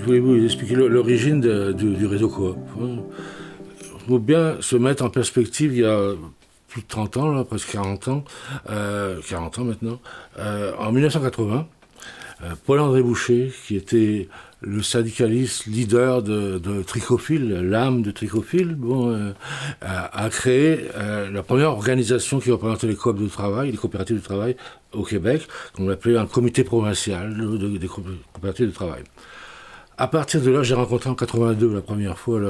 Je voulais vous expliquer l'origine du réseau coop. Il faut bien se mettre en perspective, il y a plus de 30 ans, là, presque 40 ans, 40 ans maintenant, en 1980, Paul-André Boucher, qui était le syndicaliste leader de Tricophile, l'âme de Tricophile, a créé la première organisation qui représentait les coops de travail, les coopératives de travail au Québec, qu'on appelait un comité provincial des coopératives de travail. À partir de là, j'ai rencontré en 82 la première fois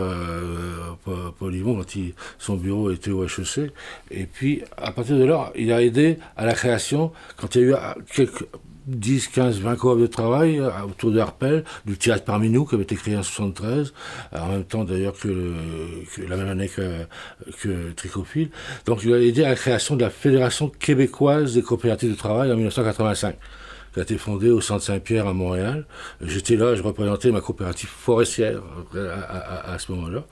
Paul Yvon, quand son bureau était au HEC. Et puis, à partir de là, il a aidé à la création, quand il y a eu quelques 10, 15, 20 coops de travail autour de Harpel, du théâtre parmi nous, qui avait été créé en 73, en même temps d'ailleurs que la même année que Tricophile. Donc, il a aidé à la création de la Fédération québécoise des coopératives de travail en 1985. Qui a été fondée au Centre Saint-Pierre à Montréal. J'étais là, je représentais ma coopérative forestière à ce moment-là.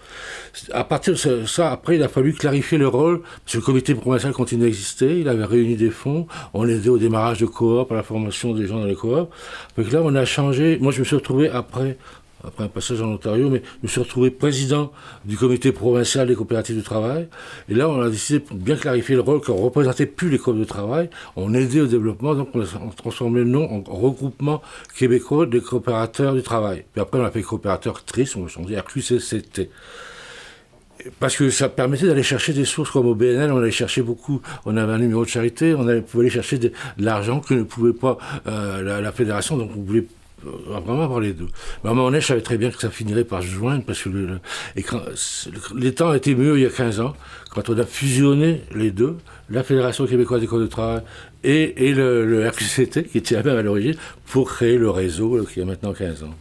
À partir de ça, après, il a fallu clarifier le rôle, parce que le comité provincial continue d'exister, il avait réuni des fonds, on aidait au démarrage de coop, à la formation des gens dans les coops. Donc là, on a changé. Moi, je me suis retrouvé après un passage en Ontario, mais je me suis retrouvé président du comité provincial des coopératives de travail. Et là, on a décidé de bien clarifier le rôle qu'on ne représentait plus les coops de travail, on aidait au développement, donc on a transformé le nom en regroupement québécois des coopérateurs du travail. Puis après, on a fait coopérateurs TRIS, on a changé RQCCT. Parce que ça permettait d'aller chercher des sources comme au BNL, on allait chercher beaucoup, on avait un numéro de charité, pouvait aller chercher de l'argent que ne pouvait pas la fédération, donc on voulait vraiment avoir les deux. Mais à un moment donné, je savais très bien que ça finirait par se joindre, parce que les temps étaient mieux il y a 15 ans, quand on a fusionné les deux, la Fédération québécoise des coopes de travail et le RQCT, qui était la même à l'origine, pour créer le réseau qui a maintenant 15 ans.